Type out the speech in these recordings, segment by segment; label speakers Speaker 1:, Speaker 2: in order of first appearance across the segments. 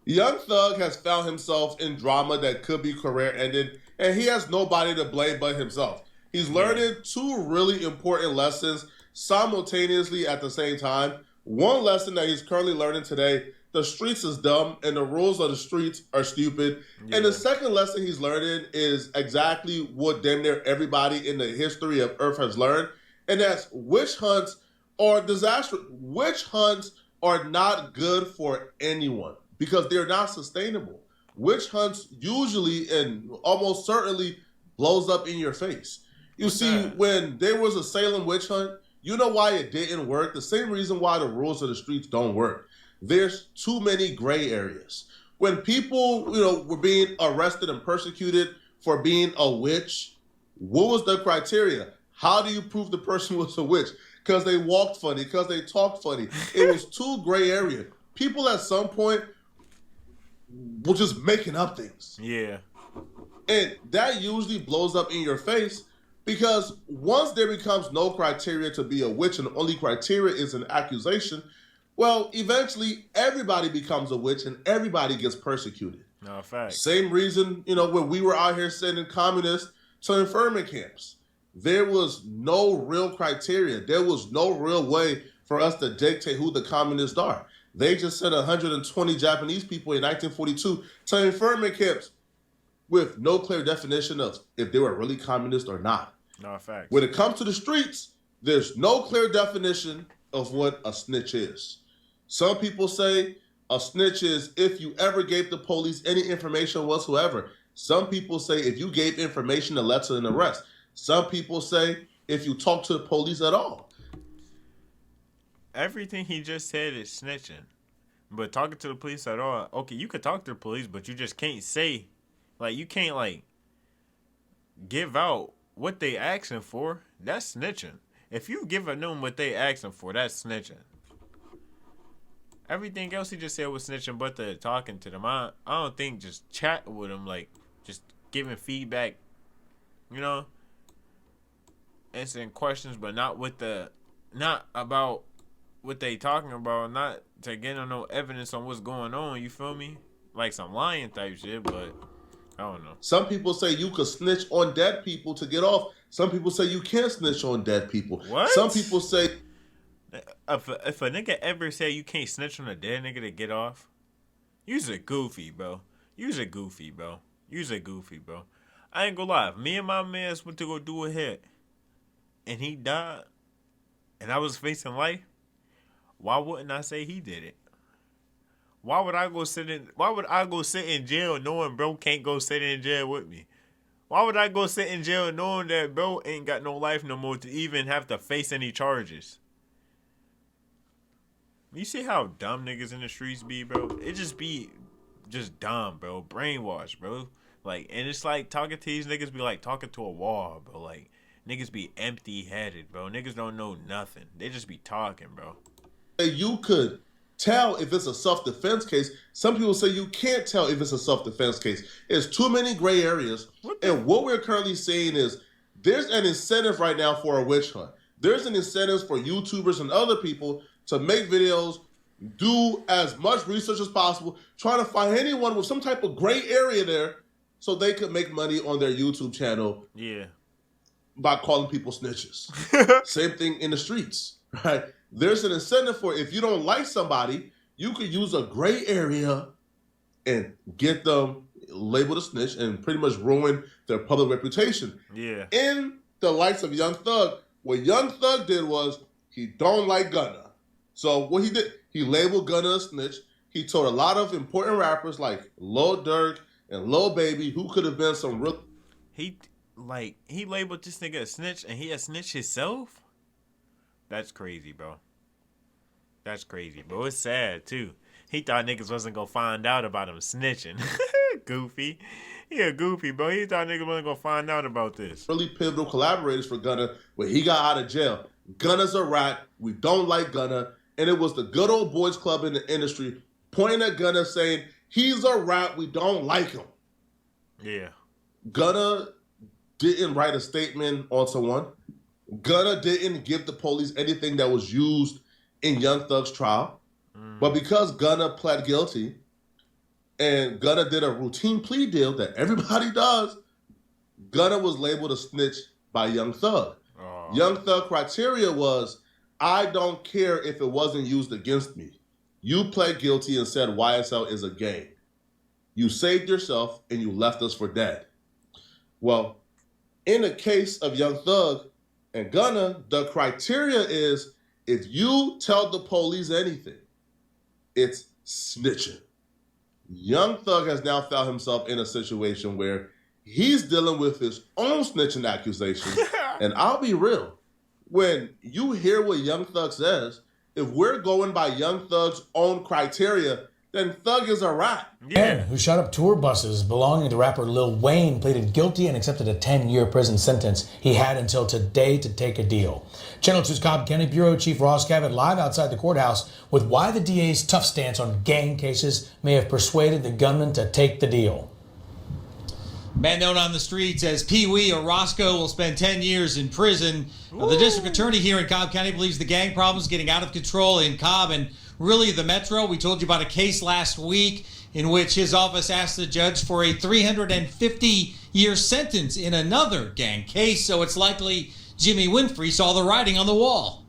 Speaker 1: Young Thug has found himself in drama that could be career ending, and he has nobody to blame but himself. He's
Speaker 2: Yeah.
Speaker 1: learning two really important lessons simultaneously at the same time. One lesson that he's currently learning today: the streets is dumb and the rules of the streets are stupid. And the
Speaker 2: Yeah.
Speaker 1: second lesson he's learning is exactly what damn near everybody in the history of Earth has learned, and that's witch hunts are disastrous. Witch hunts are not good for anyone because they're not sustainable. Witch hunts usually and almost certainly blows up in your face. You
Speaker 2: What's
Speaker 1: see,
Speaker 2: that?
Speaker 1: when there was a Salem witch hunt, you know why it didn't work? The same reason why the rules of the streets don't work. There's too many gray areas. When people, were being arrested and persecuted for being a witch, what was the criteria? How do you prove the person was a witch? Because they walked funny, because they talked funny. It was too gray area. People at some point were just making up things.
Speaker 2: Yeah.
Speaker 1: And that usually blows up in your face because once there becomes no criteria to be a witch and the only criteria is an accusation, well, eventually everybody becomes a witch and everybody gets persecuted.
Speaker 2: No, facts.
Speaker 1: Same reason, when we were out here sending communists to internment camps. There was no real criteria. There was no real way for us to dictate who the communists are. They just sent 120 Japanese people in 1942 to internment camps with no clear definition of if they were really communist or not.
Speaker 2: No, facts.
Speaker 1: When it comes to the streets, there's no clear definition of what a snitch is. Some people say a snitch is if you ever gave the police any information whatsoever. Some people say if you gave information that led to an arrest. Some people say if you talk to the police at all.
Speaker 2: Everything he just said is snitching. But talking to the police at all, okay, you could talk to the police, but you just can't say, you can't, give out what they asking for. That's snitching. If you give them what they asking for, that's snitching. Everything else he just said was snitching, but the talking to them. I don't think just chat with them, just giving feedback, answering questions, but not about what they talking about, not to get no evidence on what's going on. You feel me? Like some lying type shit, but I don't know.
Speaker 1: Some people say you could snitch on dead people to get off. Some people say you can't snitch on dead people.
Speaker 2: What?
Speaker 1: Some people say
Speaker 2: if a nigga ever say you can't snitch on a dead nigga to get off, you's a goofy, bro. You's a goofy, bro. I ain't gonna lie. If me and my mans went to go do a hit, and he died, and I was facing life, why wouldn't I say he did it? Why would I go sit in jail knowing bro can't go sit in jail with me? Why would I go sit in jail knowing that bro ain't got no life no more to even have to face any charges? You see how dumb niggas in the streets be, bro? It just be dumb, bro. Brainwashed, bro. And it's talking to these niggas be like talking to a wall, bro. Niggas be empty-headed, bro. Niggas don't know nothing. They just be talking, bro.
Speaker 1: You could tell if it's a self-defense case. Some people say you can't tell if it's a self-defense case. There's too many gray areas. And what we're currently seeing is there's an incentive right now for a witch hunt. There's an incentive for YouTubers and other people to make videos, do as much research as possible, trying to find anyone with some type of gray area there so they could make money on their YouTube channel.
Speaker 2: Yeah.
Speaker 1: By calling people snitches. Same thing in the streets, right? There's an incentive for if you don't like somebody, you could use a gray area and get them labeled a snitch and pretty much ruin their public reputation.
Speaker 2: Yeah.
Speaker 1: In the likes of Young Thug, what Young Thug did was he don't like Gunna. So what he did, he labeled Gunna a snitch. He told a lot of important rappers like Lil Durk and Lil Baby, who could have been some real...
Speaker 2: He labeled this nigga a snitch and he a snitch himself? That's crazy, bro. It's sad, too. He thought niggas wasn't gonna find out about him snitching. Goofy. He a goofy, bro. He thought niggas wasn't gonna find out about this.
Speaker 1: Really pivotal collaborators for Gunna when he got out of jail. Gunna's a rat. We don't like Gunna. And it was the good old boys club in the industry pointing at Gunna saying, he's a rat. We don't like him.
Speaker 2: Yeah.
Speaker 1: Gunna didn't write a statement on someone. Gunna didn't give the police anything that was used in Young Thug's trial. But because Gunna pled guilty, and Gunna did a routine plea deal that everybody does, Gunna was labeled a snitch by Young Thug.
Speaker 2: Oh.
Speaker 1: Young Thug criteria was, I don't care if it wasn't used against me. You pled guilty and said YSL is a gang. You saved yourself and you left us for dead. Well, in the case of Young Thug and Gunna, the criteria is if you tell the police anything, it's snitching. Young Thug has now found himself in a situation where he's dealing with his own snitching accusations. And I'll be real, when you hear what Young Thug says, if we're going by Young Thug's own criteria, then Thug is a rat.
Speaker 3: Man who shot up tour buses belonging to rapper Lil Wayne pleaded guilty and accepted a 10-year prison sentence. He had until today to take a deal. Channel 2's Cobb County Bureau Chief Ross Cavett live outside the courthouse with why the DA's tough stance on gang cases may have persuaded the gunman to take the deal.
Speaker 4: Man known on the streets as Pee Wee or Roscoe will spend 10 years in prison. The district attorney here in Cobb County believes the gang problem is getting out of control in Cobb and really the metro. We told you about a case last week in which his office asked the judge for a 350-year sentence in another gang case. So it's likely Jimmy Winfrey saw the writing on the wall.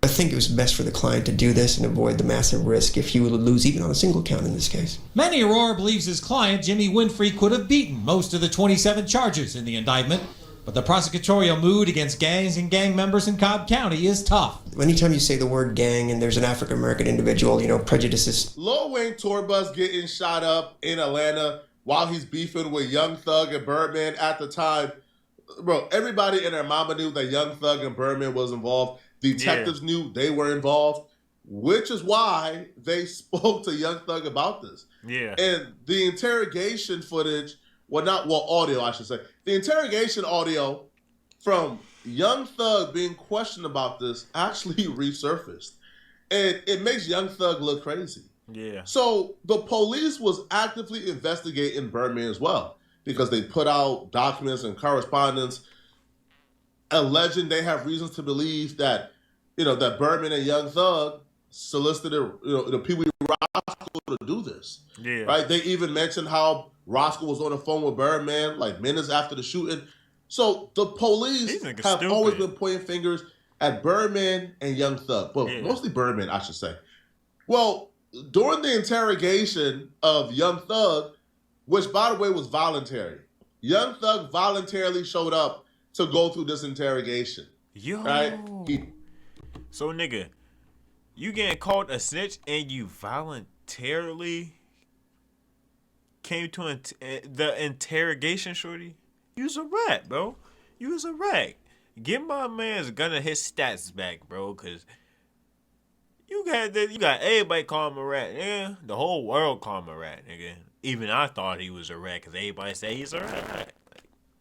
Speaker 5: I think it was best for the client to do this and avoid the massive risk if he would lose even on a single count in this case.
Speaker 4: Manny Aurora believes his client, Jimmy Winfrey, could have beaten most of the 27 charges in the indictment. But the prosecutorial mood against gangs and gang members in Cobb County is tough.
Speaker 5: Anytime you say the word gang and there's an African-American individual, prejudices.
Speaker 1: Lil Wayne tour bus getting shot up in Atlanta while he's beefing with Young Thug and Birdman at the time. Bro, everybody and their mama knew that Young Thug and Birdman was involved. Detectives knew they were involved, which is why they spoke to Young Thug about this.
Speaker 2: Yeah.
Speaker 1: And the interrogation footage, audio, I should say. The interrogation audio from Young Thug being questioned about this actually resurfaced. And it makes Young Thug look crazy.
Speaker 2: Yeah.
Speaker 1: So the police was actively investigating Birdman as well because they put out documents and correspondence alleging they have reasons to believe that, that Birdman and Young Thug solicited, the Pee Wee Roscoe to do this.
Speaker 2: Yeah.
Speaker 1: Right? They even mentioned how Roscoe was on the phone with Birdman like minutes after the shooting. So the police have always been pointing fingers at Birdman and Young Thug, but mostly Birdman, I should say. Well, during the interrogation of Young Thug, which by the way was voluntary, Young Thug voluntarily showed up to go through this interrogation.
Speaker 2: Yo.
Speaker 1: Right?
Speaker 2: So, nigga, you getting called a snitch and you voluntarily came to the interrogation, shorty? You was a rat, bro. You was a rat. Give my man's Gunna his stats back, bro, because you got everybody call him a rat, nigga. The whole world call him a rat, nigga. Even I thought he was a rat because everybody say he's a rat.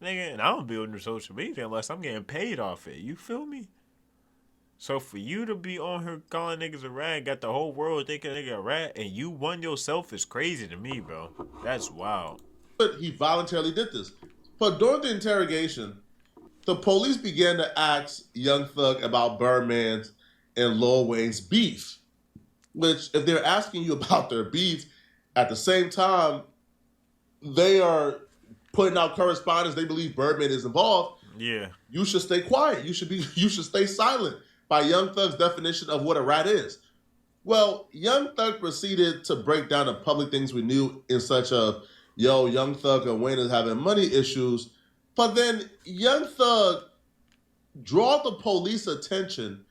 Speaker 2: Nigga, and I don't build new social media unless I'm getting paid off it. You feel me? So for you to be on here calling niggas a rat, got the whole world thinking nigga a rat, and you won yourself is crazy to me, bro. That's wild.
Speaker 1: But he voluntarily did this. But during the interrogation, the police began to ask Young Thug about Birdman's and Lil Wayne's beef. Which, if they're asking you about their beef, at the same time, they are putting out correspondence, they believe Birdman is involved.
Speaker 2: Yeah.
Speaker 1: You should stay quiet. You should stay silent by Young Thug's definition of what a rat is. Well, Young Thug proceeded to break down the public things we knew in such a, Young Thug and Wayne is having money issues. But then Young Thug draw the police attention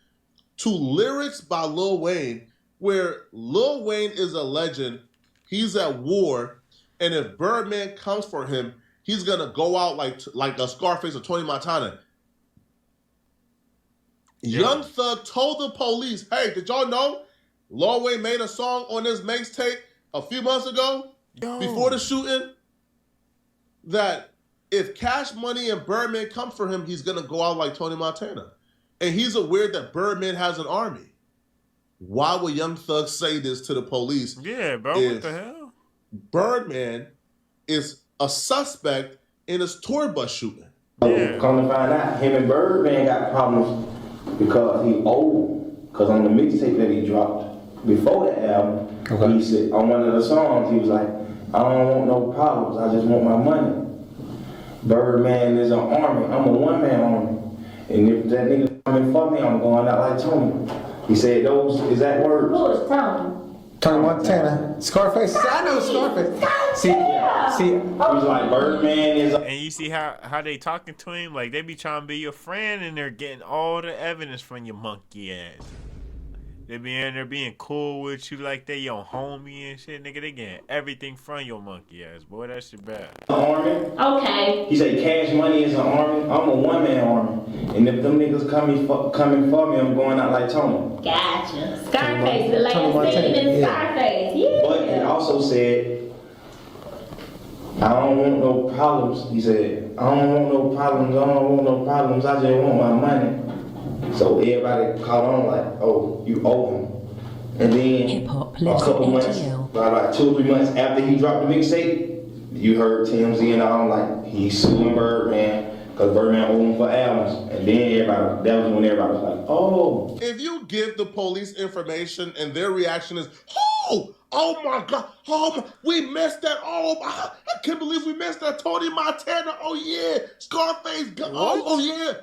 Speaker 1: to lyrics by Lil Wayne, where Lil Wayne is alleging he's at war, and if Birdman comes for him, he's gonna go out like a Scarface or Tony Montana. Yeah. Young Thug told the police, hey, did y'all know Lil Wayne made a song on his mixtape a few months ago, before the shooting, that if Cash Money and Birdman come for him, he's gonna go out like Tony Montana. And he's aware that Birdman has an army. Why would Young Thug say this to the police?
Speaker 2: Yeah, bro, what the hell?
Speaker 1: Birdman is a suspect in his tour bus shooting.
Speaker 6: Yeah. Come to find out, him and Birdman got problems because he old. Because on the mixtape that he dropped before the album, he said on one of the songs, he was like, I don't want no problems. I just want my money. Birdman is an army. I'm a one-man army. And if that nigga coming for me, I'm going out like Tony. He said those exact words.
Speaker 7: Who is Tony?
Speaker 5: Tony Montana. Scarface. I know Scarface. See,
Speaker 6: He's like, Birdman is a...
Speaker 2: And you see how they talking to him? Like, they be trying to be your friend, and they're getting all the evidence from your monkey ass. They be in there being cool with you like they your homie and shit. Nigga, they getting everything from your monkey ass. Boy, that shit bad.
Speaker 6: Army.
Speaker 7: Okay.
Speaker 6: He said Cash Money is an army. I'm a one-man army. And if them niggas coming for me, I'm going out like Tony.
Speaker 7: Gotcha. Scarface, the
Speaker 5: Tony
Speaker 7: last scene
Speaker 5: Montana,
Speaker 7: in
Speaker 5: yeah.
Speaker 7: Scarface. Yeah.
Speaker 6: But he also said, I don't want no problems. He said, I don't want no problems. I don't want no problems. I just want my money. So everybody caught on like, oh, you owe him. And then
Speaker 8: Hip-hop
Speaker 6: a
Speaker 8: lives
Speaker 6: couple
Speaker 8: in
Speaker 6: months,
Speaker 8: ATL.
Speaker 6: about 2 or 3 months after he dropped the mixtape, you heard TMZ and all like, he's suing Birdman because Birdman owed him for albums. And then that was when everybody was like, oh.
Speaker 1: If you give the police information and their reaction is, oh my God, we missed that. I can't believe we missed that. Tony Montana, oh yeah, Scarface, oh yeah.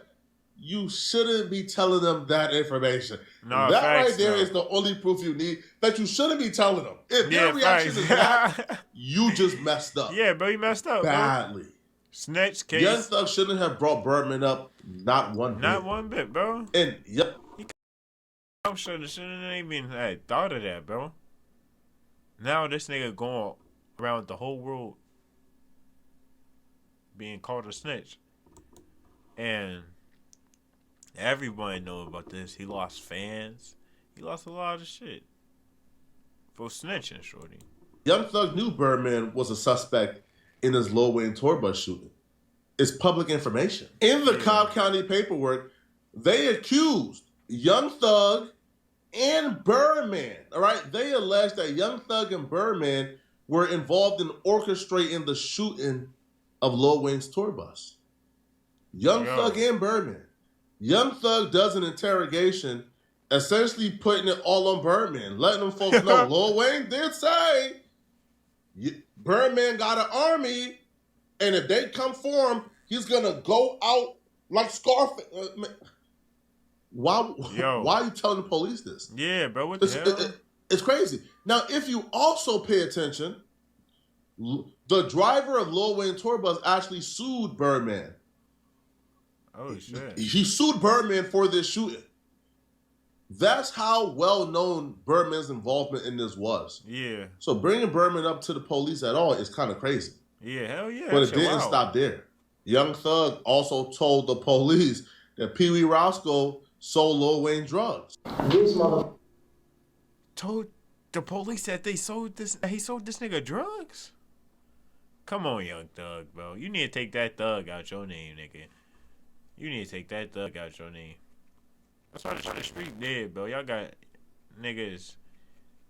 Speaker 1: You shouldn't be telling them that information.
Speaker 2: No,
Speaker 1: that
Speaker 2: facts,
Speaker 1: right there
Speaker 2: no.
Speaker 1: is the only proof you need that you shouldn't be telling them. If
Speaker 2: Yeah,
Speaker 1: their reaction
Speaker 2: facts.
Speaker 1: is that, you just messed up.
Speaker 2: Yeah, bro, you messed up,
Speaker 1: badly.
Speaker 2: bro. Snitch case.
Speaker 1: Young Thug shouldn't have brought Birdman up, not one bit.
Speaker 2: Not one bit, bro.
Speaker 1: And yep.
Speaker 2: I'm sure the shouldn't even had thought of that, bro. Now this nigga going around the whole world being called a snitch. And everybody know about this. He lost fans. He lost a lot of shit for snitching, shorty.
Speaker 1: Young Thug knew Birdman was a suspect in his Lil Wayne tour bus shooting. It's public information. In the Cobb County paperwork, they accused Young Thug and Birdman, all right? They alleged that Young Thug and Birdman were involved in orchestrating the shooting of Lil Wayne's tour bus. Young Thug and Birdman. Young Thug does an interrogation, essentially putting it all on Birdman, letting them folks know Lil Wayne did say Birdman got an army, and if they come for him, he's gonna go out like Scarface. Why are you telling the police this?
Speaker 2: Yeah, bro, what the hell?
Speaker 1: It's crazy. Now, if you also pay attention, the driver of Lil Wayne tour bus actually sued Birdman.
Speaker 2: Oh, shit.
Speaker 1: He sued Birdman for this shooting. That's how well-known Birdman's involvement in this was.
Speaker 2: Yeah.
Speaker 1: So bringing Birdman up to the police at all is kind of crazy.
Speaker 2: Yeah, hell yeah.
Speaker 1: But it didn't stop there. Young Thug also told the police that Pee Wee Roscoe sold Lil Wayne drugs.
Speaker 6: This mother...
Speaker 2: Told the police that he sold this nigga drugs? Come on, Young Thug, bro. You need to take that thug out your name, nigga. You need to take that thug out your name. That's why the street dead, bro. Y'all got niggas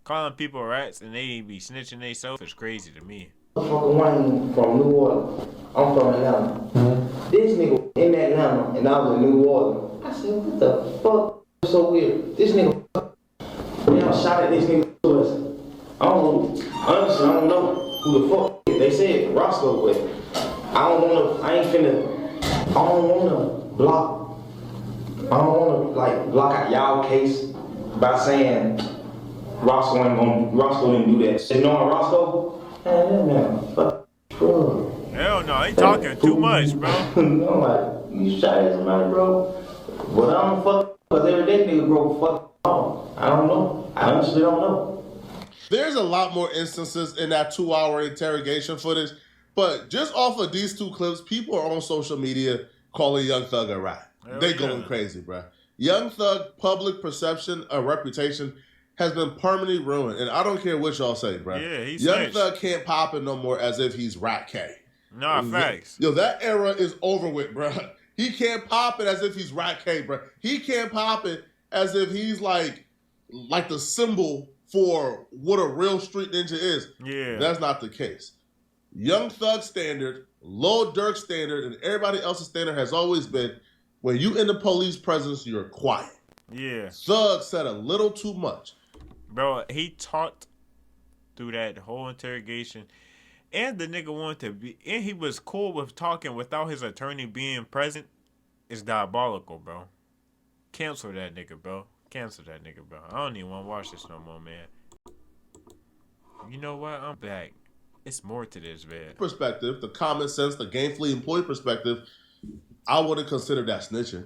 Speaker 2: calling people rats and they be snitching they self. It's crazy to me.
Speaker 6: Motherfucker Wayne from New Orleans. I'm from Atlanta. This nigga in Atlanta and I was in New Orleans. I said, what the fuck? So weird. This nigga y'all shot at this nigga to us. I don't know. Honestly, I don't know who the fuck. They said Roscoe, but I don't wanna block. I don't wanna block out y'all case by saying Roscoe didn't do that. You know Roscoe? Man, fuck.
Speaker 2: Hell no, he talking too much, bro.
Speaker 6: I'm like, you shot at somebody, bro? But I don't fuck, because every day nigga broke fuck off. I don't know. I honestly don't know.
Speaker 1: There's a lot more instances in that 2-hour interrogation footage, but just off of these two clips, people are on social media calling Young Thug a rat. They going crazy, bro. Young Thug public perception, reputation has been permanently ruined, and I don't care what y'all say, bro.
Speaker 2: Yeah, he's
Speaker 1: Young Thug can't pop it no more as if he's Rat K.
Speaker 2: Nah, facts.
Speaker 1: Yo, that era is over with, bro. He can't pop it as if he's Rat K, bro. He can't pop it as if he's like the symbol for what a real street ninja is.
Speaker 2: Yeah.
Speaker 1: That's not the case. Young Thug standard, Lil Durk standard, and everybody else's standard has always been, when you in the police presence, you're quiet.
Speaker 2: Yeah.
Speaker 1: Thug said a little too much.
Speaker 2: Bro, he talked through that whole interrogation. And the nigga wanted to be, and he was cool with talking without his attorney being present. It's diabolical, bro. Cancel that nigga, bro. Cancel that nigga, bro. I don't even want to watch this no more, man. You know what? I'm back. It's more to this, man.
Speaker 1: Perspective, the common sense, the gainfully employed perspective, I wouldn't consider that snitching.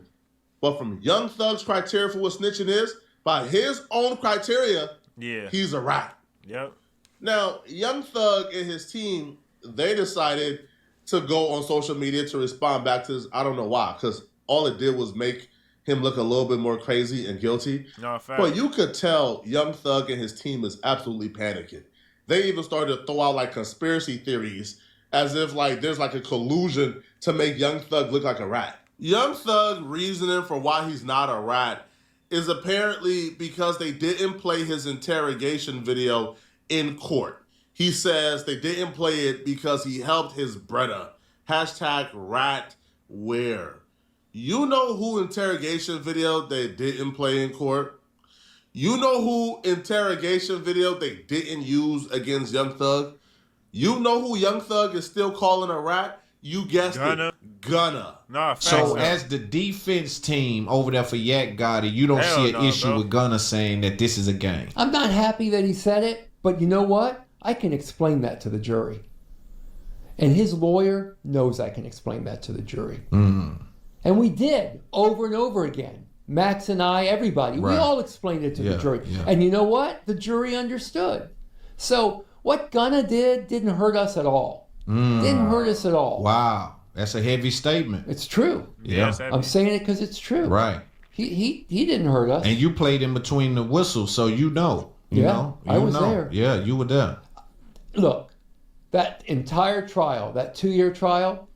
Speaker 1: But from Young Thug's criteria for what snitching is, by his own criteria,
Speaker 2: Yeah.
Speaker 1: he's a rat.
Speaker 2: Yep.
Speaker 1: Now, Young Thug and his team, they decided to go on social media to respond back to this. I don't know why, because all it did was make him look a little bit more crazy and guilty.
Speaker 2: No, fact.
Speaker 1: But you could tell Young Thug and his team is absolutely panicking. They even started to throw out like conspiracy theories as if like there's like a collusion to make Young Thug look like a rat. Young Thug reasoning for why he's not a rat is apparently because they didn't play his interrogation video in court. He says they didn't play it because he helped his brother. #ratware. You know who interrogation video they didn't play in court? You know who interrogation video they didn't use against Young Thug? You know who Young Thug is still calling a rat? You guessed it. Gunna.
Speaker 2: Nah, facts,
Speaker 8: So
Speaker 2: though.
Speaker 8: as the defense team over there for Yak Gotti, you don't
Speaker 2: Hell
Speaker 8: see an
Speaker 2: no,
Speaker 8: issue
Speaker 2: bro.
Speaker 8: with Gunna saying that this is a game.
Speaker 9: I'm not happy that he said it, but you know what? I can explain that to the jury. And his lawyer knows I can explain that to the jury. And we did over and over again. Max and I, everybody, we
Speaker 8: Right.
Speaker 9: all explained it to the
Speaker 8: Yeah,
Speaker 9: jury.
Speaker 8: yeah.
Speaker 9: And you know what? The jury understood. So what Gunna did didn't hurt us at all. Didn't hurt us at all.
Speaker 8: Wow, that's a heavy statement.
Speaker 9: It's true.
Speaker 8: Yeah,
Speaker 2: Yes, that
Speaker 9: I'm
Speaker 2: is.
Speaker 9: saying it because it's true.
Speaker 8: right.
Speaker 9: He didn't hurt us.
Speaker 8: And you played in between the whistles, so you know. You
Speaker 9: Yeah,
Speaker 8: know?
Speaker 9: I
Speaker 8: You
Speaker 9: was
Speaker 8: know.
Speaker 9: there.
Speaker 8: Yeah, you were there.
Speaker 9: Look, that entire trial, that 2-year trial,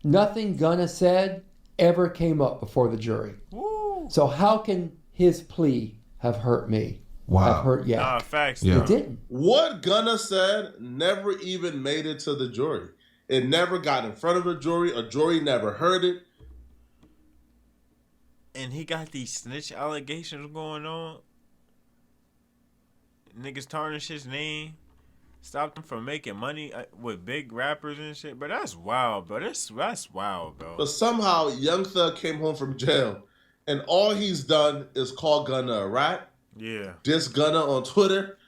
Speaker 9: nothing Gunna said ever came up before the jury.
Speaker 2: Woo.
Speaker 9: So how can his plea have hurt me?
Speaker 8: Wow.
Speaker 9: Have hurt Yak?
Speaker 2: Nah, facts.
Speaker 8: Yeah.
Speaker 9: It didn't.
Speaker 1: What Gunna said never even made it to the jury. It never got in front of a jury. A jury never heard it.
Speaker 2: And he got these snitch allegations going on. Niggas tarnish his name. Stop him from making money with big rappers and shit. But that's wild, bro. That's wild, bro.
Speaker 1: But somehow Young Thug came home from jail, and all he's done is call Gunna a rat,
Speaker 2: Yeah.
Speaker 1: diss Gunna on Twitter,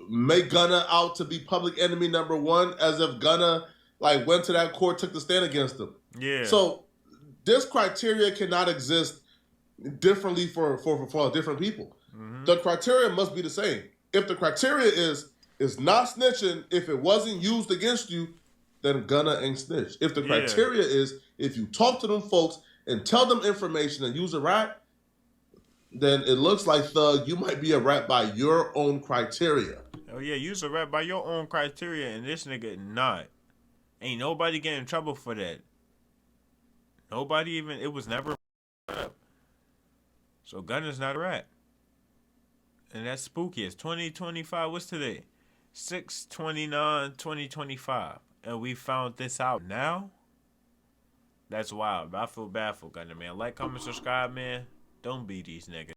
Speaker 1: make Gunna out to be public enemy number one, as if Gunna like went to that court, took the stand against him.
Speaker 2: Yeah.
Speaker 1: So this criteria cannot exist differently for different people. The criteria must be the same. If the criteria is not snitching, if it wasn't used against you, then Gunna ain't snitch. If the
Speaker 2: Yeah.
Speaker 1: criteria is if you talk to them folks and tell them information and use a rat, then it looks like Thug, you might be a rat by your own criteria.
Speaker 2: Oh yeah, use a rap by your own criteria, and this nigga not. Ain't nobody getting in trouble for that. Nobody even. It was never. So Gunna's not a rat, and that's spooky. It's 2025. What's today? 6/29/2025, and we found this out now. That's wild. But I feel bad for Gunna, man. Like, comment, subscribe, man. Don't be these niggas.